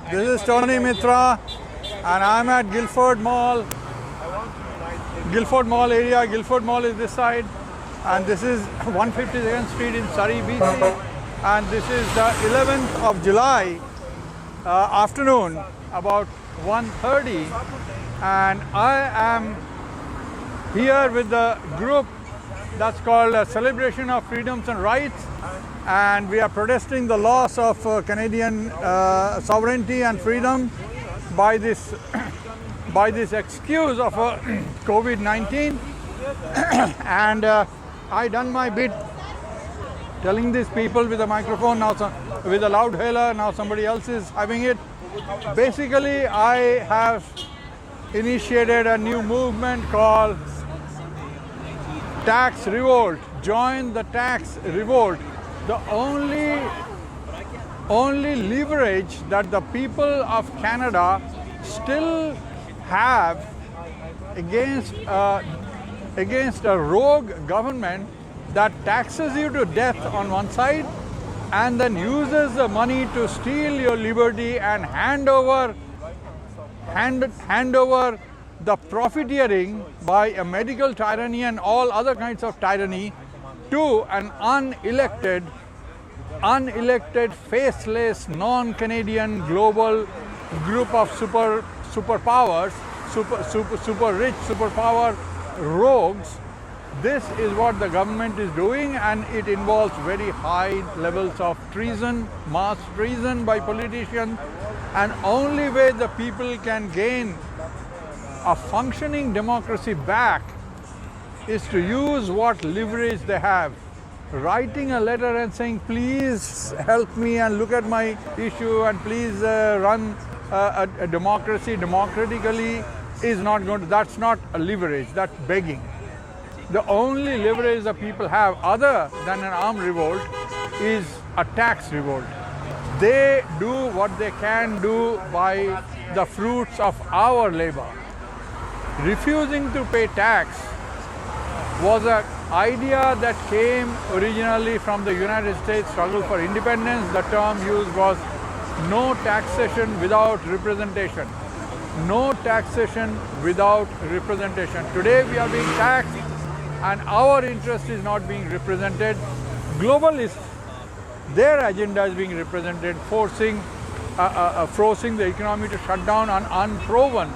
This is Tony Mitra, and I'm at Guildford Mall. Guildford Mall area. Guildford Mall is this side, and this is 152nd Street in Surrey BC. And this is the 11th of July afternoon, about 1:30, and I am here with the group that's called Celebration of Freedoms and Rights, and we are protesting the loss of Canadian sovereignty and freedom by this excuse of COVID-19. And I done my bit telling these people with a microphone, now with a loud hailer, now somebody else is having it. Basically, I have initiated a new movement called Tax Revolt. Join the Tax Revolt. The only leverage that the people of Canada still have against a rogue government that taxes you to death on one side and then uses the money to steal your liberty and hand over the profiteering by a medical tyranny and all other kinds of tyranny to an unelected, faceless, non-Canadian global group of superpowers, super rich, superpower rogues. This is what the government is doing, and it involves very high levels of treason, mass treason by politicians, and only way the people can gain a functioning democracy back is to use what leverage they have. Writing a letter and saying, please help me and look at my issue and please run a democracy democratically is not going to, that's not a leverage, that's begging. The only leverage the people have other than an armed revolt is a tax revolt. They do what they can do by the fruits of our labor. Refusing to pay tax was an idea that came originally from the United States struggle for independence. The term used was no taxation without representation. No taxation without representation. Today we are being taxed and our interest is not being represented. Globalists, their agenda is being represented, forcing the economy to shut down on unproven,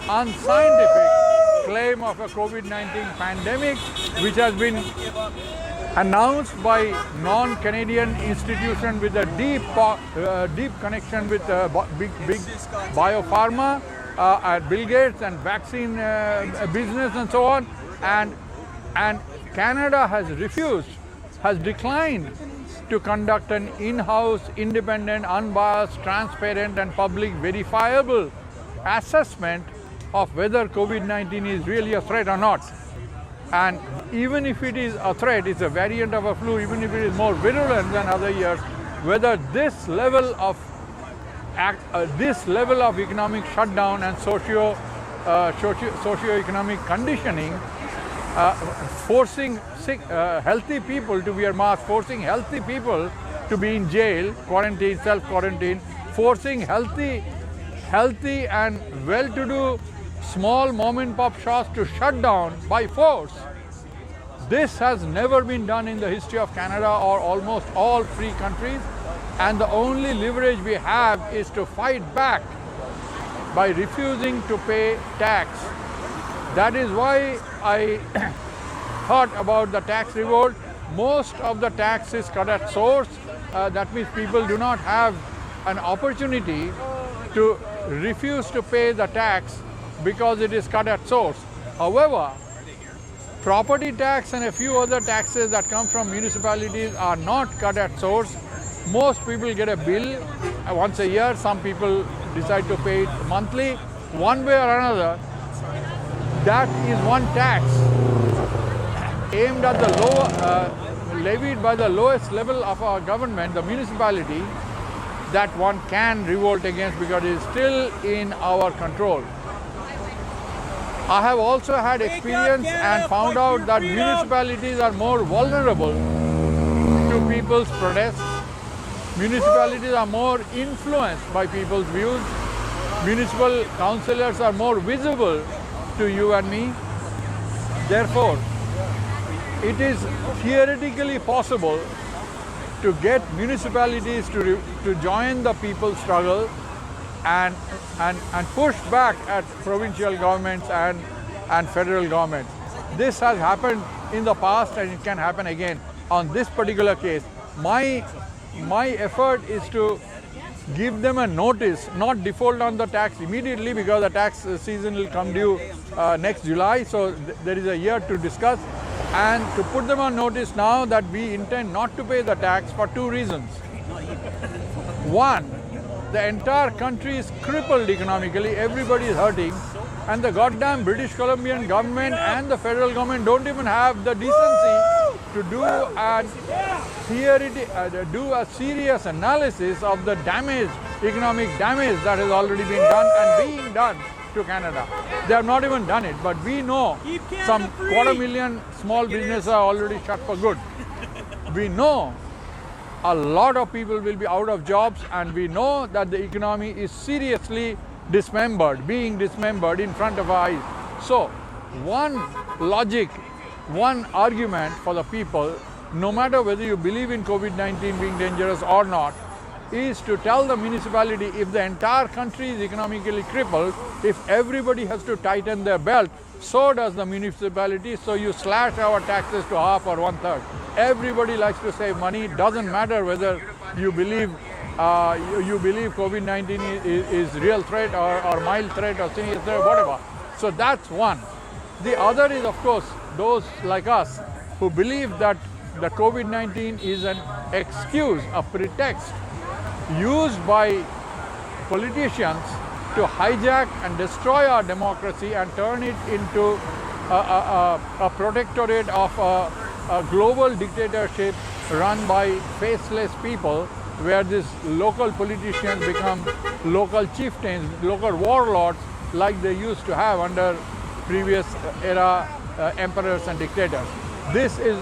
unscientific claim of a COVID-19 pandemic, which has been announced by non-Canadian institution with a deep connection with big biopharma, Bill Gates and vaccine business and so on, and Canada has declined to conduct an in-house, independent, unbiased, transparent and public verifiable assessment of whether COVID-19 is really a threat or not. And even if it is a threat, it's a variant of a flu, even if it is more virulent than other years, whether this level of economic shutdown and socio-economic conditioning, forcing healthy people to wear masks, forcing healthy people to be in jail, quarantine, self-quarantine, forcing healthy and well-to-do small mom-and-pop shops to shut down by force. This has never been done in the history of Canada or almost all free countries, and the only leverage we have is to fight back by refusing to pay tax. That is why I thought about the tax revolt. Most of the tax is cut at source. That means people do not have an opportunity to refuse to pay the tax because it is cut at source. However, property tax and a few other taxes that come from municipalities are not cut at source. Most people get a bill once a year. Some people decide to pay it monthly. One way or another, that is one tax aimed at the levied by the lowest level of our government, the municipality, that one can revolt against because it is still in our control. I have also had experience and found out that municipalities are more vulnerable to people's protests. Municipalities are more influenced by people's views. Municipal councillors are more visible to you and me. Therefore, it is theoretically possible to get municipalities to join the people's struggle and push back at provincial governments and federal governments. This has happened in the past and it can happen again. On this particular case, my effort is to give them a notice, not default on the tax immediately because the tax season will come due next July, so there is a year to discuss, and to put them on notice now that we intend not to pay the tax for two reasons. One, the entire country is crippled economically, everybody is hurting, and the goddamn British Columbian government and the federal government don't even have the decency to do a serious analysis of the damage, economic damage that has already been done and being done to Canada. They have not even done it, but we know some 250,000 small businesses are already shut for good. We know a lot of people will be out of jobs, and we know that the economy is seriously being dismembered in front of our eyes. So, one logic, one argument for the people, no matter whether you believe in COVID-19 being dangerous or not, is to tell the municipality if the entire country is economically crippled, if everybody has to tighten their belt, so does the municipality, so you slash our taxes to half or one-third. Everybody likes to save money. It doesn't matter whether you believe COVID-19 is real threat or mild threat or serious threat, whatever. So that's one. The other is, of course, those like us who believe that the COVID-19 is an excuse, a pretext used by politicians to hijack and destroy our democracy and turn it into a protectorate of a global dictatorship run by faceless people, where these local politicians become local chieftains, local warlords, like they used to have under previous era emperors and dictators. This is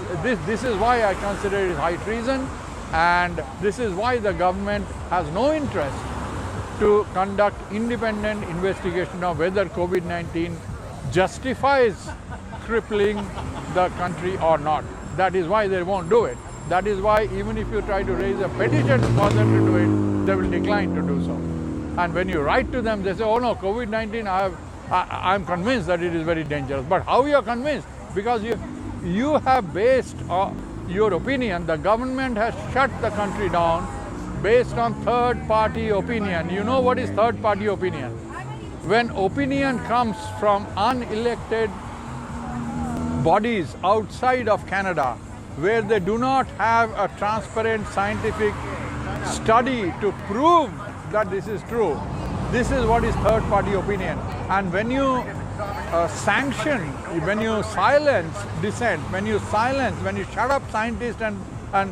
why I consider it high treason, and this is why the government has no interest to conduct independent investigation of whether COVID-19 justifies crippling the country or not. That is why they won't do it. That is why even if you try to raise a petition for them to do it, they will decline to do so. And when you write to them, they say, oh no, COVID-19, I'm convinced that it is very dangerous. But how you are convinced? Because you have based your opinion, the government has shut the country down based on third-party opinion. You know what is third-party opinion? When opinion comes from unelected bodies outside of Canada, where they do not have a transparent scientific study to prove that this is true. This is what is third-party opinion. And when you sanction, when you silence dissent, when you shut up scientists and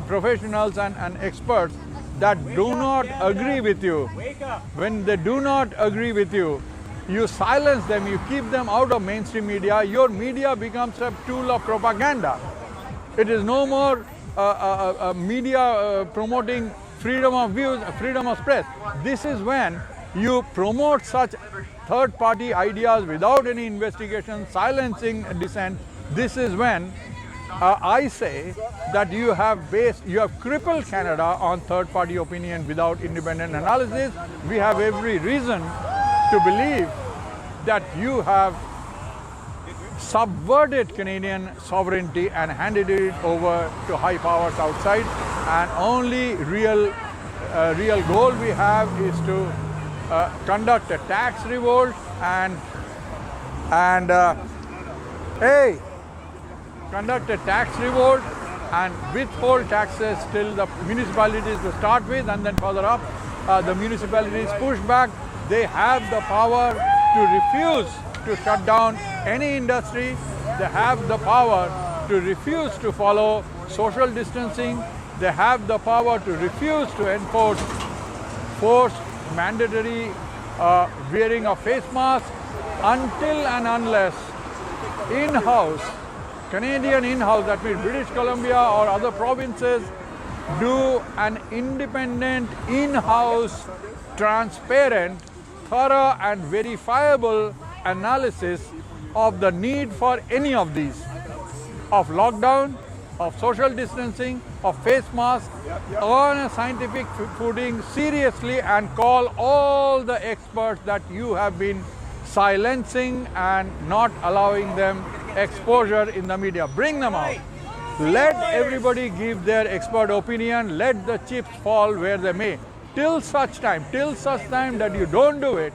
professionals and experts that do not agree with you, when they do not agree with you, you silence them, you keep them out of mainstream media, your media becomes a tool of propaganda. It is no more media promoting freedom of views, freedom of press. This is when you promote such third-party ideas without any investigation, silencing dissent. This is when I say that you have crippled Canada on third-party opinion without independent analysis. We have every reason to believe that you have subverted Canadian sovereignty and handed it over to high powers outside. And only real goal we have is to conduct a tax revolt conduct a tax revolt and withhold taxes till the municipalities to start with, and then further up the municipalities push back. They have the power to refuse to shut down any industry. They have the power to refuse to follow social distancing. They have the power to refuse to enforce forced mandatory wearing of face masks until and unless in-house, Canadian in-house, that means British Columbia or other provinces, do an independent, in-house, transparent, thorough and verifiable analysis of the need for any of these, of lockdown, of social distancing, of face masks, on a scientific footing seriously, and call all the experts that you have been silencing and not allowing them exposure in the media. Bring them out. Let everybody give their expert opinion. Let the chips fall where they may. Till such time that you don't do it,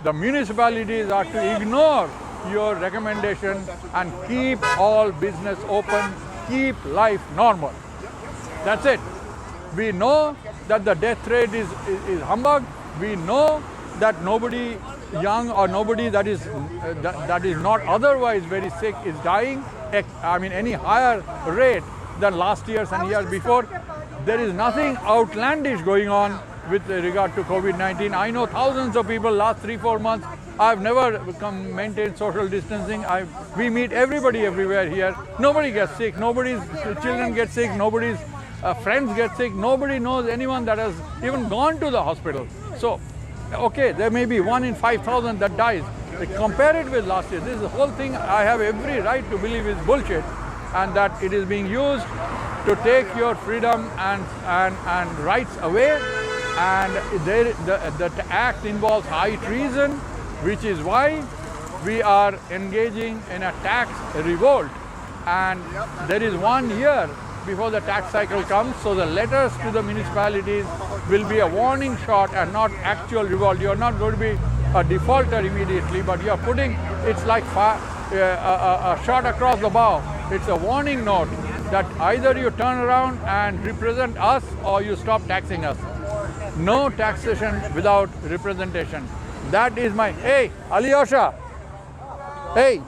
the municipalities are to ignore your recommendation and keep all business open, keep life normal. That's it. We know that the death rate is humbug. We know that nobody young or nobody that is not otherwise very sick is dying. I mean, any higher rate than last year's and years before. There is nothing outlandish going on with regard to COVID-19. I know thousands of people last 3-4 months. I've never maintained social distancing. We meet everybody everywhere here. Nobody gets sick. Nobody's children get sick. Nobody's friends get sick. Nobody knows anyone that has even gone to the hospital. So, okay, there may be 1 in 5,000 that dies. Compare it with last year. This is the whole thing. I have every right to believe is bullshit, and that it is being used to take your freedom and rights away. And the act involves high treason, which is why we are engaging in a tax revolt. And there is 1 year before the tax cycle comes, so the letters to the municipalities will be a warning shot and not actual revolt. You are not going to be a defaulter immediately, but you are putting, it's like a shot across the bow. It's a warning note that either you turn around and represent us or you stop taxing us. No taxation without representation. That is my, hey, Alyosha, hey.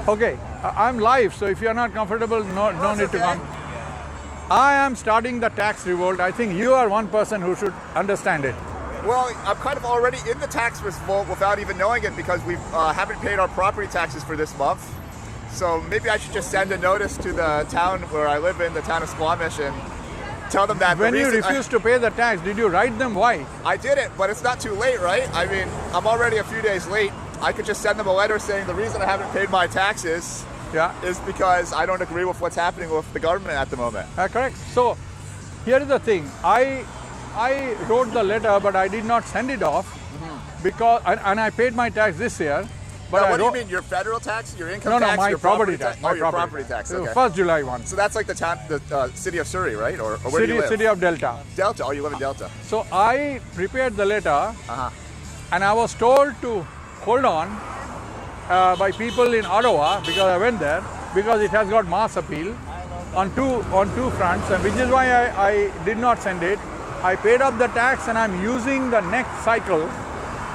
Okay, I'm live, so if you're not comfortable, no need to come. I am starting the tax revolt. I think you are one person who should understand it. Well, I'm kind of already in the tax revolt without even knowing it, because we haven't paid our property taxes for this month. So maybe I should just send a notice to the town where I live in, the town of Squamish, and tell them that. When you refused to pay the tax, did you write them why? I didn't, but it's not too late, right? I mean, I'm already a few days late. I could just send them a letter saying the reason I haven't paid my taxes is because I don't agree with what's happening with the government at the moment. Correct. So here is the thing. I wrote the letter, but I did not send it off because, and I paid my tax this year. But now, what do you mean? Your federal tax, your income tax, my your property tax. Oh, your property tax. Okay. First July one. So that's like the town, the city of Surrey, right? Or where do you live? City of Delta. Delta. Oh, you live in Delta. So I prepared the letter, and I was told to hold on by people in Ottawa, because I went there, because it has got mass appeal on two fronts, and which is why I did not send it. I paid up the tax, and I'm using the next cycle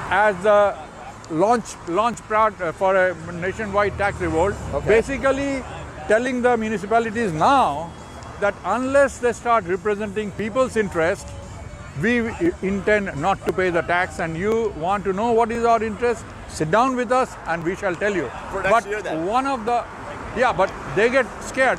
as the launch pad for a nationwide tax revolt. Okay. Basically telling the municipalities now that unless they start representing people's interest, we intend not to pay the tax. And you want to know what is our interest, sit down with us and we shall tell you. For next year then? But they get scared.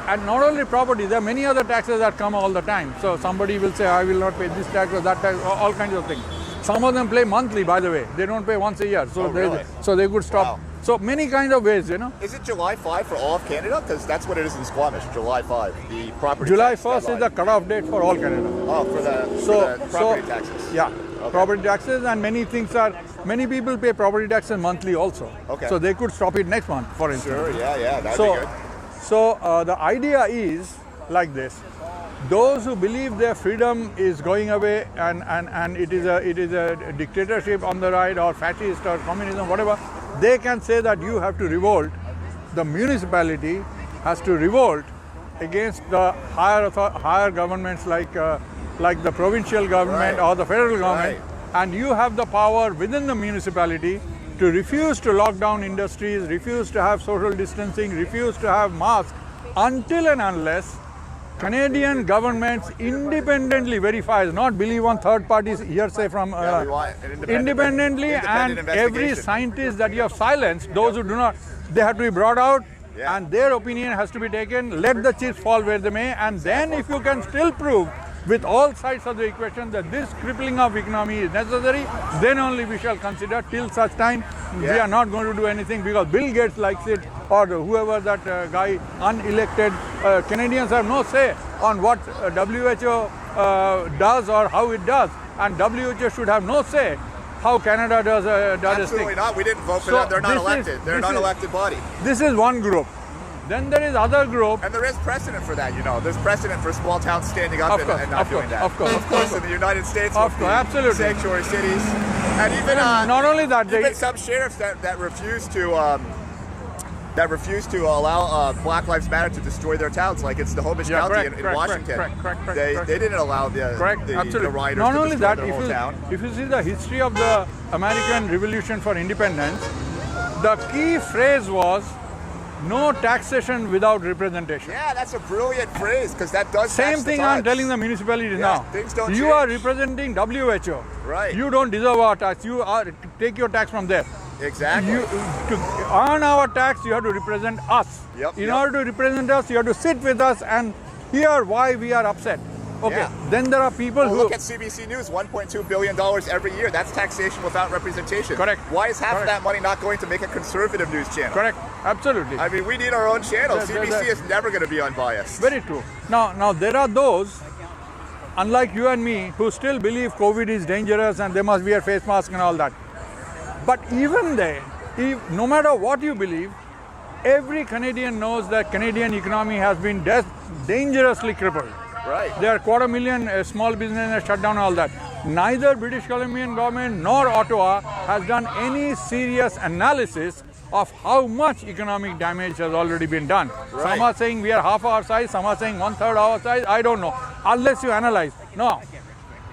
And not only property, there are many other taxes that come all the time. So somebody will say, I will not pay this tax or that tax, all kinds of things. Some of them pay monthly, by the way. They don't pay once a year. So, so they could stop. Wow. So many kinds of ways, you know. Is it July 5 for all of Canada? Because that's what it is in Squamish, July 5, the property July tax 1st is the cutoff date for all Canada. Oh, for the property taxes. Yeah, okay. Property taxes, and many people pay property taxes monthly also. Okay. So they could stop it next month, for instance. Sure, yeah, that'd be good. So the idea is like this. Those who believe their freedom is going away and it is a dictatorship on the right, or fascist or communism, whatever, they can say that you have to revolt. The municipality has to revolt against the higher governments like the provincial government or the federal government, and you have the power within the municipality to refuse to lock down industries, refuse to have social distancing, refuse to have masks, until and unless Canadian governments independently verifies, not believe on third parties hearsay from independently, and every scientist that you have silenced, those who do not, they have to be brought out Yeah. and their opinion has to be taken. Let the chips fall where they may, and then if you can still prove with all sides of the equation that this crippling of economy is necessary, then only we shall consider. Till such time, we are not going to do anything because Bill Gates likes it, or whoever that guy, unelected. Canadians have no say on what WHO does or how it does, and WHO should have no say how Canada does its thing. Absolutely not. We didn't vote for So them. They're not this is- elected. They're this an is- unelected body. This is one group. Then there is other group. And there is precedent for that, you know. There's precedent for small towns standing up and not doing that. Of course. In the United States, Of with course, the absolutely. sanctuary cities, and even Not only that, even some sheriffs that refuse to allow Black Lives Matter to destroy their towns, like it's the Snohomish County in Washington. Correct. They didn't allow the Absolutely. rioters Not to only destroy that, their whole town. if you see the history of the American Revolution for Independence, the key phrase was no taxation without representation. Yeah, that's a brilliant phrase because that does Same match the thing I'm times. telling the municipalities Yeah, now. things don't You are change. representing WHO. Right. You don't deserve our tax. You are take your tax from there. Exactly. To earn our tax, you have to represent us. In order to represent us, you have to sit with us and hear why we are upset. Okay. Yeah. Then there are people Well, who look at CBC News, $1.2 billion every year. That's taxation without representation. Correct. Why is half of Correct. that money not going to make a conservative news channel? correct. Absolutely. I mean, we need our own channel. The- CBC is never going to be unbiased. Very true. Now there are those, unlike you and me, who still believe COVID is dangerous and they must wear face masks and all that. But even they, no matter what you believe, every Canadian knows that Canadian economy has been dangerously crippled. Right. There are 250,000 small businesses shut down, all that. Neither British Columbian government nor Ottawa has done any serious analysis of how much economic damage has already been done. Right. Some are saying we are half our size, some are saying 1/3 our size, I don't know. Unless you analyze. No.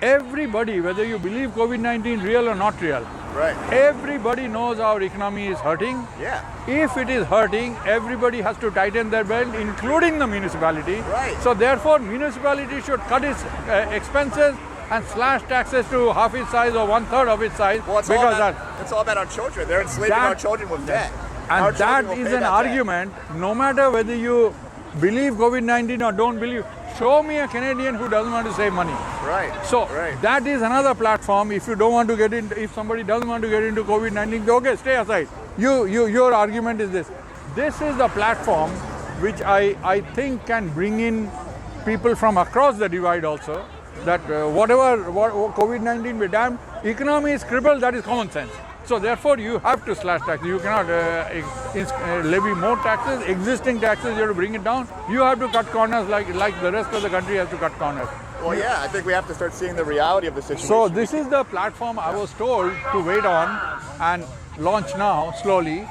Everybody, whether you believe COVID-19 real or not real, Right. everybody knows our economy is hurting. Yeah. If it is hurting, everybody has to tighten their belt, including the municipality. Right. So therefore, municipality should cut its expenses and slash taxes to half its size or 1/3 of its size. Well, it's all about our children. They're enslaving That- our children with debt. Our and children that will is pay an that debt. argument, no matter whether you believe COVID-19 or don't believe. Show me a Canadian who doesn't want to save money. Right. So right. that is another platform. If you don't want to get into, if somebody doesn't want to get into COVID-19, okay, stay aside. Your argument is this. This is the platform which I think can bring in people from across the divide also. That whatever COVID-19 be damned, economy is crippled. That is common sense. So therefore, you have to slash taxes. You cannot levy more taxes. Existing taxes, you have to bring it down. You have to cut corners like the rest of the country has to cut corners. Well, yeah, I think we have to start seeing the reality of the situation. So this is the platform I was told to wait on and launch now slowly.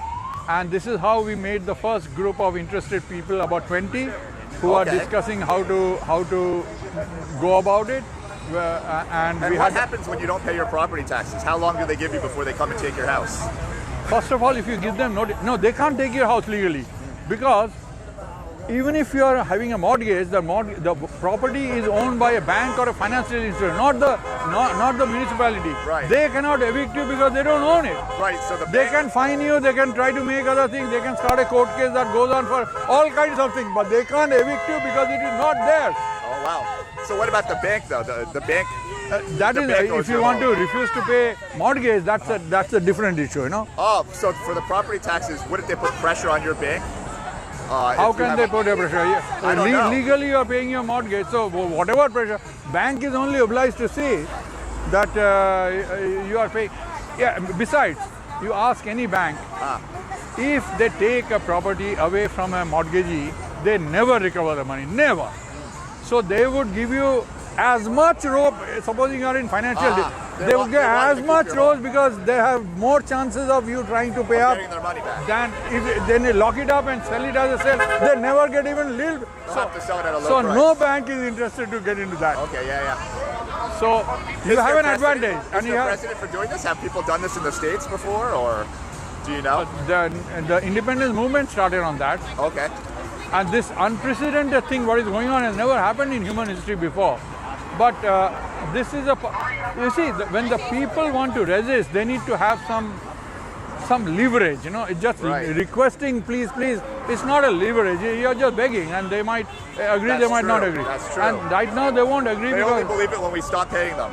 And this is how we made the first group of interested people, about 20, who are Okay. discussing how to go about it. And we what had. happens when you don't pay your property taxes? How long do they give you before they come and take your house? First of all, if you give them notice, no, they can't take your house legally, because even if you are having a mortgage, the property is owned by a bank or a financial institution, not the municipality. Right. They cannot evict you because they don't own it. Right. So the They bank, can fine you, they can try to make other things, they can start a court case that goes on for all kinds of things, but they can't evict you because it is not theirs. Oh wow. So what about the bank though? The bank. That The is, bank owes if you you want all. to refuse to pay mortgage, that's a different issue, you know. Oh, so for the property taxes, wouldn't they put pressure on your bank? How can they put a pressure? I don't know. Legally, you are paying your mortgage, so whatever pressure, bank is only obliged to see that you are paying. Yeah. Besides, you ask any bank, if they take a property away from a mortgagee, they never recover the money. Never. So they would give you as much rope. Supposing you are in financial, They they want- would get they want as to keep much your rope because they have more chances of you trying to pay up Getting their money back. than if then they lock it up and sell it as a sale. They never get even little. They'll have to sell it at a low So price. no bank is interested to get into that. Okay. Yeah. So you Is have there an precedent- advantage, and Is you there have precedent for doing this? Have people done this in the States before, or do you know? the independence movement started on that, Okay. and this unprecedented thing, what is going on, has never happened in human history before. But this is you see, when the people want to resist, they need to have some leverage. You know, it's just Right. requesting, please, it's not a leverage. You're just begging, and they might agree, That's they might not true. agree. That's true. And right now they won't agree They only because believe it when we stop paying them.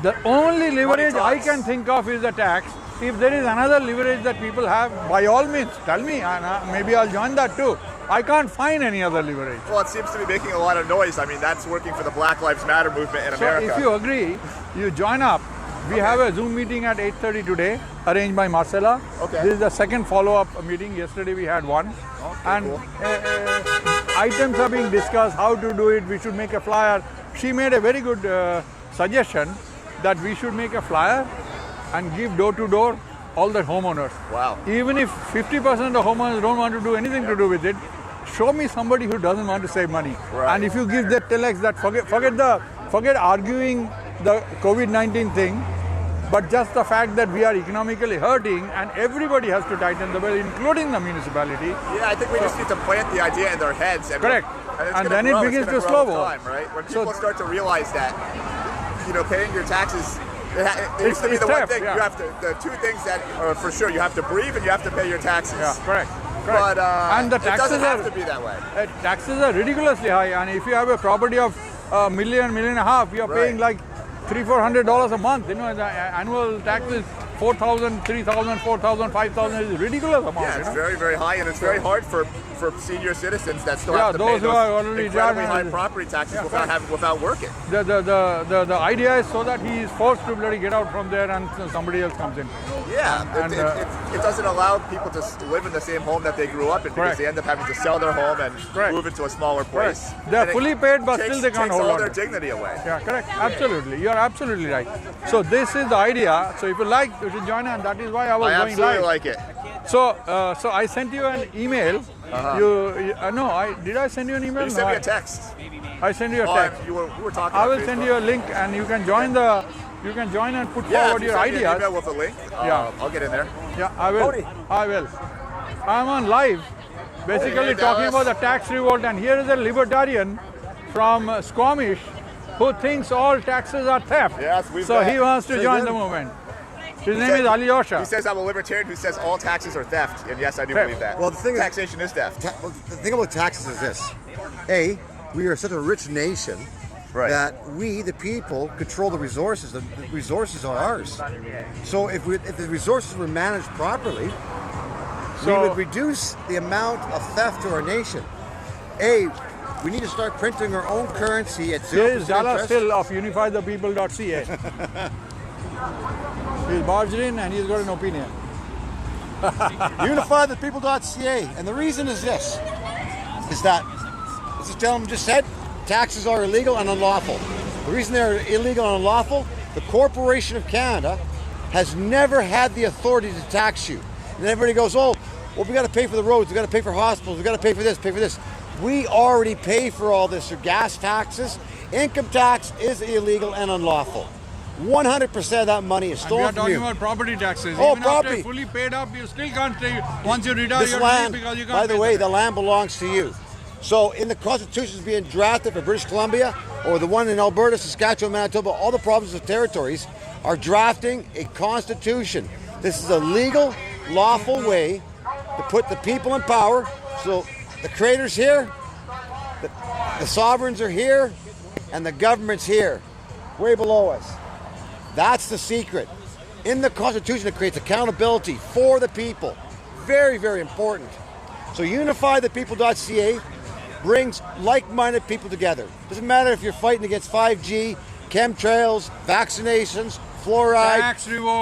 the only leverage I talks. can think of is the tax. If there is another leverage that people have, by all means, tell me, and maybe I'll join that too. I can't find any other leverage. Well, it seems to be making a lot of noise. I mean, that's working for the Black Lives Matter movement in So America. if you agree, you join up. We have a Zoom meeting at 8:30 today, arranged by Marcella. Okay. This is the second follow-up meeting. Yesterday we had one. And cool. items are being discussed, how to do it. We should make a flyer. She made a very good suggestion that we should make a flyer and give door to door all the homeowners. Wow. Even if 50% of the homeowners don't want to do anything to do with it, show me somebody who doesn't want to save money. Right. And if you give that telex that forget arguing the COVID-19 thing, but just the fact that we are economically hurting and everybody has to tighten the belt, including the municipality. Yeah, I think we just need to plant the idea in their heads. And Correct. And, it's And gonna then it grow. begins It's gonna to grow snowball. with time, right? When So- people start to realize that, paying your taxes, it used to be it's the one theft, thing, yeah. you have to, the two things that are for sure, you have to breathe and you have to pay your taxes. Yeah, correct. But and the it taxes doesn't have are to be that way. taxes are ridiculously high. And if you have a property of $1 million, $1.5 million, you are paying Right. like $300-400 a month. The annual tax is $4,000, $3,000, $4,000, $5,000 is a ridiculous amount. Yeah, it's very, very high, and it's very hard for senior citizens that still Yeah, have to those pay who those are already incredibly done high and- property taxes Yeah, without working. The idea is so that he is forced to bloody get out from there and somebody else comes in. Yeah, And, it doesn't allow people to live in the same home that they grew up in because Correct. they end up having to sell their home and Correct. move into a smaller place. They're And it fully paid, but takes, still they can't takes hold all on. their dignity away. Yeah, correct. Absolutely. You're absolutely right. So this is the idea. So if you like, you should join, and that is why I was I going absolutely live. like it. So I sent you an email. Did I send you an email? You sent No, me a text. I sent you a Oh, text. we were talking. I on will send Facebook. you a link, and you can join and put Yeah, forward if you your send me an ideas. email with a link, Yeah. I'll get in there. Yeah, I will. Cody. I will. I'm on live, basically Hey, talking Dallas. about the tax revolt, and here is a libertarian from Squamish who thinks all taxes are theft. Yes, we've so met. he wants to Say join again. the movement. His name said- is Ali He Osha. says I'm a libertarian who says all taxes are theft, and yes, I do Theft. believe that. Well, the thing is- taxation is theft. Well, the thing about taxes is this: A, we are such a rich nation Right. that we, the people, control the resources. The resources are ours. So if the resources were managed properly, we So- would reduce the amount of theft to our nation. A, we need to start printing our own currency at 0% Here is Dallas interest. Hill of unifythepeople.ca. He's barged in and he's got an opinion. Unifythepeople.ca. And the reason is this, is that, as this gentleman just said, taxes are illegal and unlawful. The reason they're illegal and unlawful, the Corporation of Canada has never had the authority to tax you. And everybody goes, oh, well, we got to pay for the roads, we got to pay for hospitals, we got to pay for this, pay for this. We already pay for all this. Your gas taxes, income tax is illegal and unlawful. 100% of that money is And we are stolen from talking you. about property taxes. Oh, Even property. after fully paid up, you still can't stay. Once you retire, This you're land, because you can't by the pay way, the the land belongs to you. So in the constitutions being drafted for British Columbia or the one in Alberta, Saskatchewan, Manitoba, all the provinces and territories are drafting a constitution. This is a legal, lawful way to put the people in power. So the creator's here, the sovereigns are here, and the government's here, way below us. That's the secret. In the Constitution, it creates accountability for the people. Very, very important. So unifythepeople.ca brings like-minded people together. Doesn't matter if you're fighting against 5G, chemtrails, vaccinations, fluoride,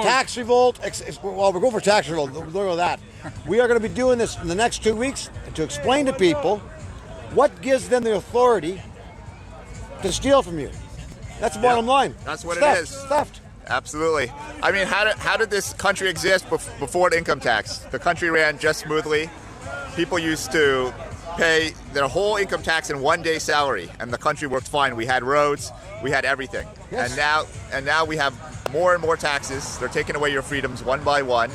Tax revolt. Well, we're going for tax revolt. Look at that. We are going to be doing this in the next 2 weeks to explain to people what gives them the authority to steal from you. That's the bottom line. That's what It's it theft. is. It's theft. Absolutely. I mean, how did this country exist before the income tax? The country ran just smoothly. People used to pay their whole income tax in 1 day salary, and the country worked fine. We had roads, we had everything. Yes. And now we have more and more taxes. They're taking away your freedoms one by one.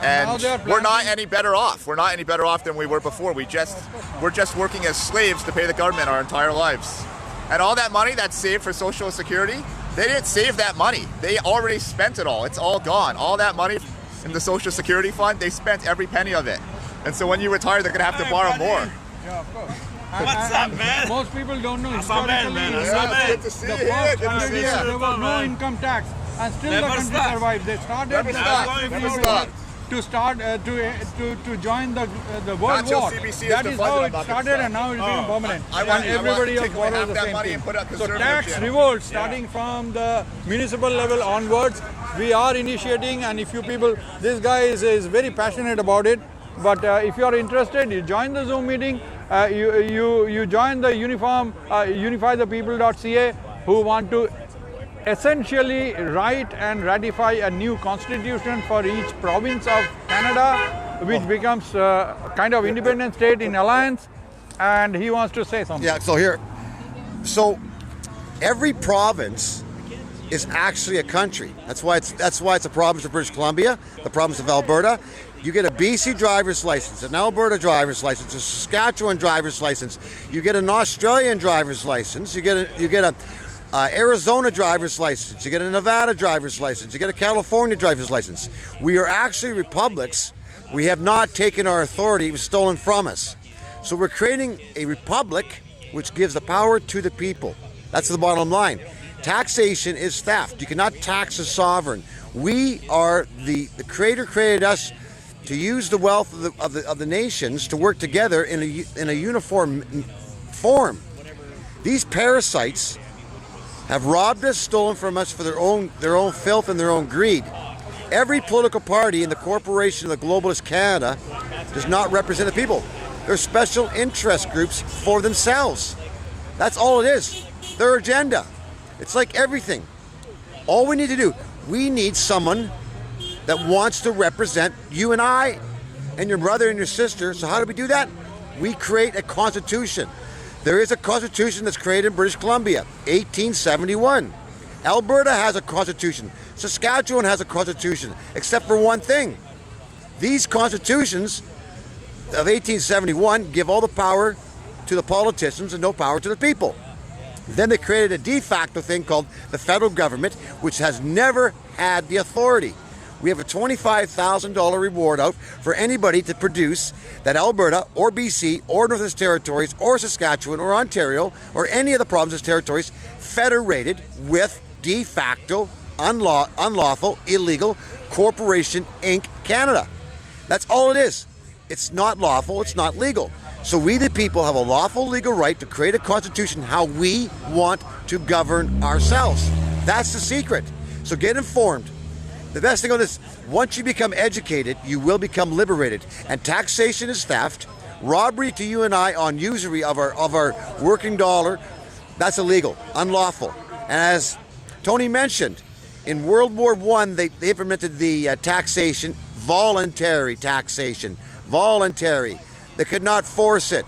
Now And they're we're not planting- any better off. We're not any better off than we were before. We're just working as slaves to pay the government our entire lives. And all that money that's saved for Social Security, they didn't save that money. They already spent it all. It's all gone. All that money in the Social Security fund, they spent every penny of it. And so when you retire, they're going to have to borrow more. Yeah, of course. What's up, man? Most people don't know That's my man, man. historically. That's my man. Good to see The you. first Good to 100 see years you. there was no man. income tax, and still Never the country stopped. survived. They started Never the stopped. tax Never relief stopped. to start to join the World Not till War. CBC is That is defunded, how I'm it not gonna started, stop. and now it's become permanent. I want and everybody to else take away borrows half the that same money thing. and put up So conservative tax channel. revolt starting from the municipal level onwards, we are initiating, and if you people, this guy is very passionate about it. But if you are interested, you join the Zoom meeting. You join the unifythepeople.ca, who want to essentially write and ratify a new constitution for each province of Canada, which becomes kind of independent state in alliance. And he wants to say something. Yeah, so every province is actually a country. That's why it's a province of British Columbia, the province of Alberta. You get a BC driver's license, an Alberta driver's license, a Saskatchewan driver's license. You get an Australian driver's license. You get a Arizona driver's license. You get a Nevada driver's license. You get a California driver's license. We are actually republics. We have not taken our authority. It was stolen from us. So we're creating a republic which gives the power to the people. That's the bottom line. Taxation is theft. You cannot tax a sovereign. We are the Creator created us to use the wealth of the nations to work together in a uniform form. These parasites have robbed us, stolen from us for their own filth and their own greed. Every political party in the corporation of the globalist Canada does not represent the people. They're special interest groups for themselves. That's all it is. Their agenda. It's like everything. All we need to do, we need someone that wants to represent you and I and your brother and your sister. So how do we do that? We create a constitution. There is a constitution that's created in British Columbia, 1871. Alberta has a constitution. Saskatchewan has a constitution, except for one thing. These constitutions of 1871 give all the power to the politicians and no power to the people. Then they created a de facto thing called the federal government, which has never had the authority. We have a $25,000 reward out for anybody to produce that Alberta or BC or Northwest Territories or Saskatchewan or Ontario or any of the provinces, territories federated with de facto, unlawful, illegal Corporation Inc. Canada. That's all it is. It's not lawful, it's not legal. So we the people have a lawful legal right to create a constitution how we want to govern ourselves. That's the secret. So get informed. The best thing on this, once you become educated, you will become liberated. And taxation is theft. Robbery to you and I on usury of our working dollar, that's illegal, unlawful. And as Tony mentioned, in World War I, they implemented the taxation, voluntary taxation. Voluntary. They could not force it.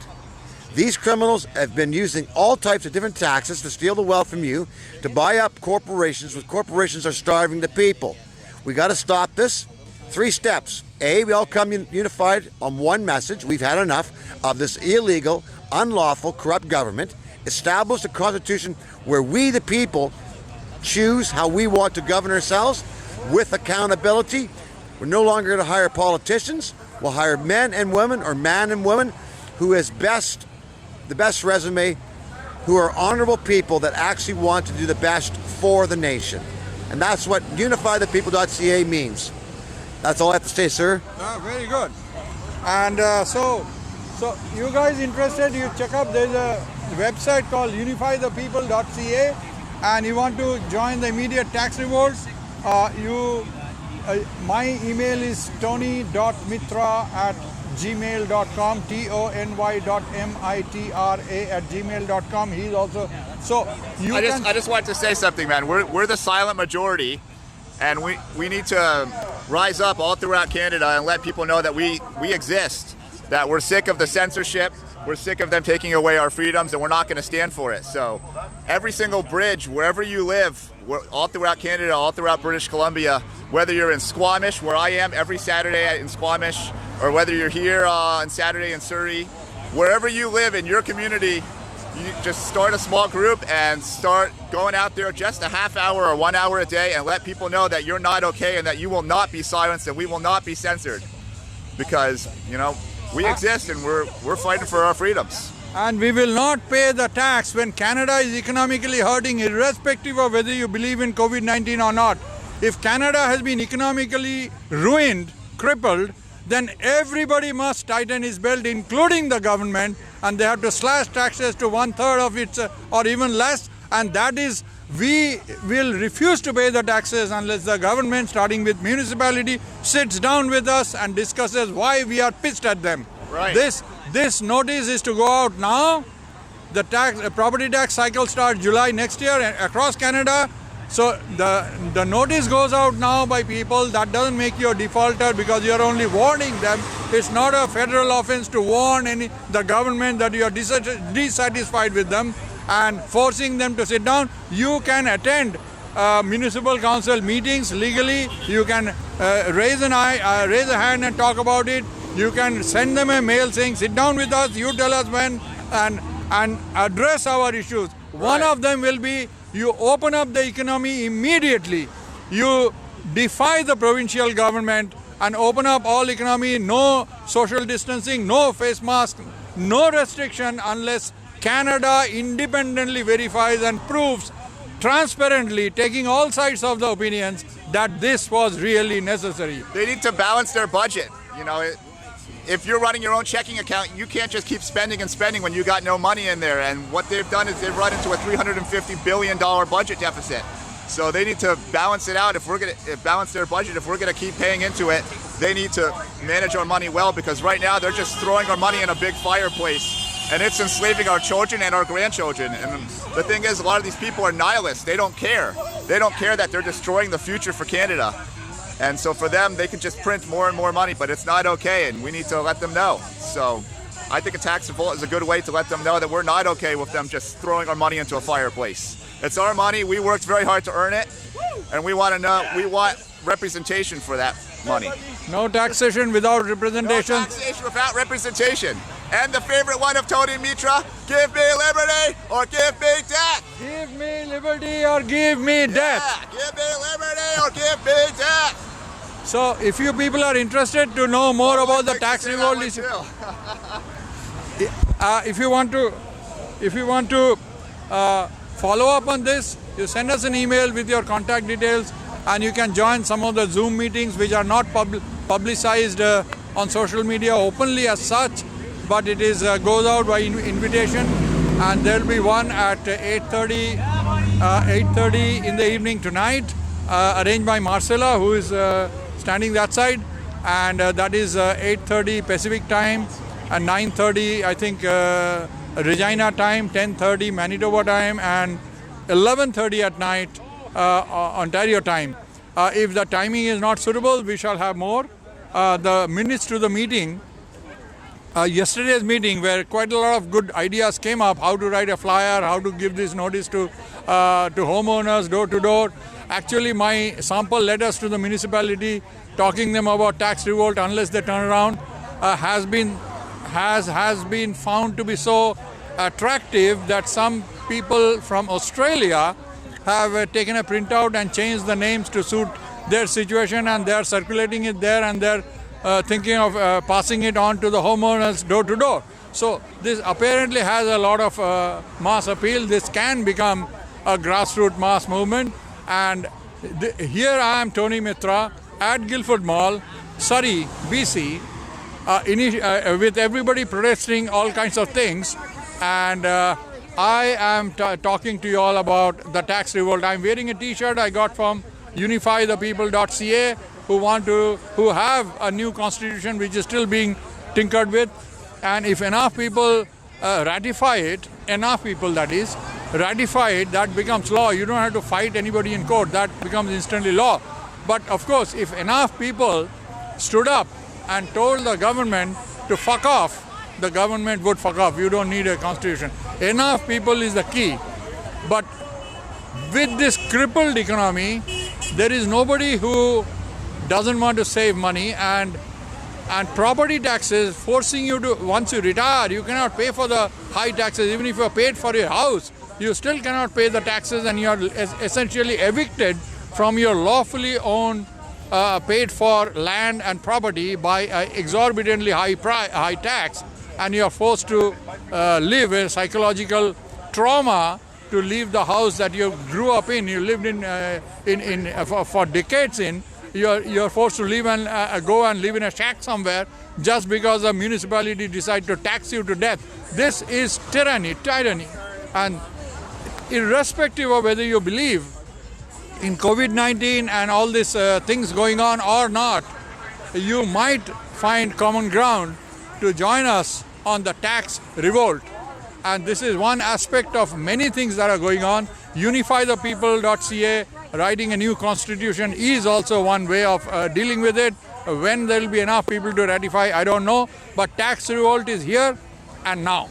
These criminals have been using all types of different taxes to steal the wealth from you, to buy up corporations, which corporations are starving the people. We got to stop this. 3 steps. A, we all come unified on one message. We've had enough of this illegal, unlawful, corrupt government. Establish a constitution where we, the people, choose how we want to govern ourselves with accountability. We're no longer going to hire politicians. We'll hire men and women, or man and woman, who has the best resume, who are honorable people that actually want to do the best for the nation. And that's what unifythepeople.ca means. That's all I have to say, sir. Very good. And so you guys interested, you check up, there's a website called unifythepeople.ca, and you want to join the immediate tax rewards, my email is tony.mitra@gmail.com, tony.mitra@gmail.com. He's also, so you I just want to say something, man. We're the silent majority, and we need to rise up all throughout Canada and let people know that we exist, that we're sick of the censorship, we're sick of them taking away our freedoms, and we're not going to stand for it. So every single bridge, wherever you live, all throughout Canada, all throughout British Columbia, whether you're in Squamish, where I am every Saturday in Squamish, or whether you're here on Saturday in Surrey, wherever you live in your community, you just start a small group and start going out there just a half hour or 1 hour a day and let people know that you're not okay and that you will not be silenced and we will not be censored. Because, We exist, and we're fighting for our freedoms. And we will not pay the tax when Canada is economically hurting, irrespective of whether you believe in COVID-19 or not. If Canada has been economically ruined, crippled, then everybody must tighten his belt, including the government, and they have to slash taxes to 1/3 of its or even less. And that is, we will refuse to pay the taxes unless the government, starting with municipality, sits down with us and discusses why we are pissed at them. Right. This notice is to go out now. The property tax cycle starts July next year across Canada. So the notice goes out now by people. That doesn't make you a defaulter because you're only warning them. It's not a federal offense to warn the government that you are dissatisfied with them and forcing them to sit down. You can attend municipal council meetings legally. You can raise a hand and talk about it. You can send them a mail saying, sit down with us, you tell us when, and address our issues. One of them will be, you open up the economy immediately. You defy the provincial government and open up all economy, no social distancing, no face mask, no restriction unless Canada independently verifies and proves transparently, taking all sides of the opinions, that this was really necessary. They need to balance their budget. You know, if you're running your own checking account, you can't just keep spending and spending when you got no money in there. And what they've done is they've run into a $350 billion budget deficit. So they need to balance it out. If we're going to balance their budget, if we're going to keep paying into it, they need to manage our money well, because right now they're just throwing our money in a big fireplace, and it's enslaving our children and our grandchildren. And the thing is, a lot of these people are nihilists. They don't care. They don't care that they're destroying the future for Canada. And so for them, they can just print more and more money, but it's not okay, and we need to let them know. So I think a tax revolt is a good way to let them know that we're not okay with them just throwing our money into a fireplace. It's our money. We worked very hard to earn it, and we want to know. We want representation for that money. No taxation without representation. No taxation without representation. And the favorite one of Tony Mitra: give me liberty or give me death. Give me liberty or give me death. Yeah, give me liberty or give me death. So if you people are interested to know more about the tax revolt issue, if you want to follow up on this, you send us an email with your contact details, and you can join some of the Zoom meetings which are not publicized on social media openly as such, but it is goes out by invitation, and there will be one at 8:30 in the evening tonight, arranged by Marcella, who is standing that side, and that is 8:30 Pacific time and 9:30 I think Regina time, 10:30 Manitoba time, and 11:30 at night Ontario time. If the timing is not suitable, we shall have more. The minutes to the meeting, yesterday's meeting, where quite a lot of good ideas came up, how to write a flyer, how to give this notice to homeowners door to door. Actually, my sample letters to the municipality talking them about tax revolt unless they turn around has been found to be so attractive that some people from Australia have taken a printout and changed the names to suit their situation, and they are circulating it there, and they're thinking of passing it on to the homeowners door to door. So this apparently has a lot of mass appeal. This can become a grassroots mass movement. And here I am, Tony Mitra, at Guildford Mall, Surrey, BC, with everybody protesting all kinds of things. And I am talking to you all about the tax revolt. I'm wearing a T-shirt I got from unifythepeople.ca, who have a new constitution which is still being tinkered with. And if enough people ratify it, that becomes law. You don't have to fight anybody in court. That becomes instantly law. But of course, if enough people stood up and told the government to fuck off, the government would fuck off. You don't need a constitution. Enough people is the key. But with this crippled economy, there is nobody who doesn't want to save money, and property taxes forcing you to, once you retire, you cannot pay for the high taxes. Even if you are paid for your house, you still cannot pay the taxes, and you are essentially evicted from your lawfully owned paid for land and property by exorbitantly high tax, and you are forced to live a psychological trauma to leave the house that you grew up in, you lived for decades in. You're forced to leave and go and live in a shack somewhere just because the municipality decide to tax you to death. This is tyranny, and irrespective of whether you believe in COVID-19 and all these things going on or not, you might find common ground to join us on the tax revolt. And this is one aspect of many things that are going on. Unifythepeople.ca, writing a new constitution is also one way of dealing with it. When there will be enough people to ratify, I don't know. But tax revolt is here and now.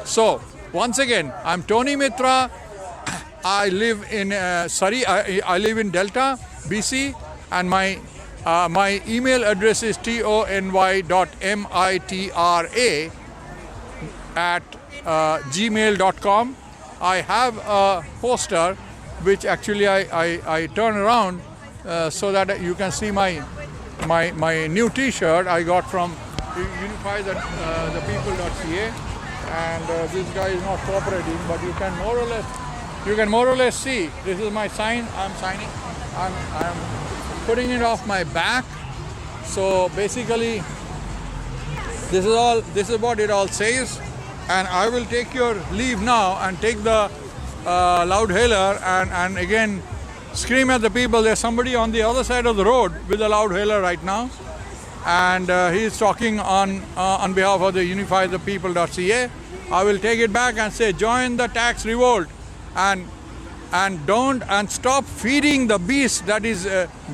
So, once again, I'm Tony Mitra. I live in Surrey. I live in Delta, BC, and my email address is tony.mitra@gmail.com. I have a poster which actually I turn around so that you can see my new T-shirt I got from unifythepeople.ca, and this guy is not cooperating, but you can more or less see. This is my sign. I'm signing. I'm putting it off my back. So basically, this is what it all says. And I will take your leave now and take the loud hailer and again scream at the people. There's somebody on the other side of the road with a loud hailer right now, and he is talking on behalf of the unifythepeople.ca. I will take it back and say, join the tax revolt, and stop feeding the beast that is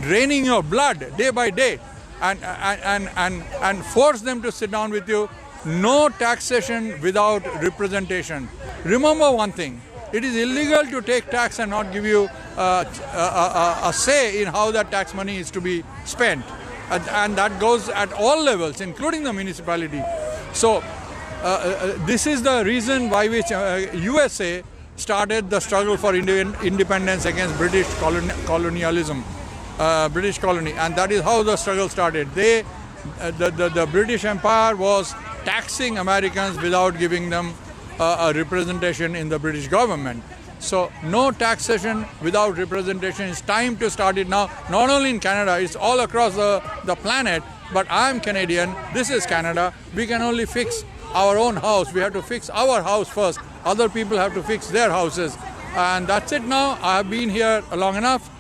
draining your blood day by day, and force them to sit down with you. No taxation without representation. Remember one thing, it is illegal to take tax and not give you a say in how that tax money is to be spent. And that goes at all levels, including the municipality. So this is the reason why which USA started the struggle for independence against British colonialism, British colony, and that is how the struggle started. The British Empire was taxing Americans without giving them a representation in the British government. So no taxation without representation. It's time to start it now. Not only in Canada, it's all across the planet. But I'm Canadian, this is Canada. We can only fix our own house. We have to fix our house first. Other people have to fix their houses. And that's it now. I have been here long enough.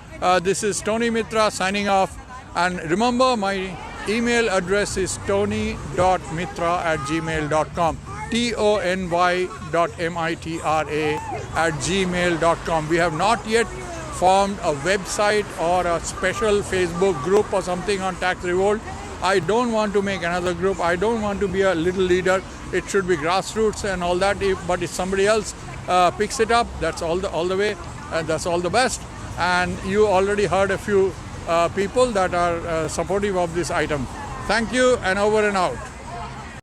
This is Tony Mitra signing off. And remember, my email address is tony.mitra@gmail.com. tony.mitra@gmail.com. We have not yet formed a website or a special Facebook group or something on Tax Revolt. I don't want to make another group. I don't want to be a little leader. It should be grassroots and all that. But if somebody else picks it up, that's all the way. That's all the best. And you already heard a few people that are supportive of this item. Thank you, and over and out.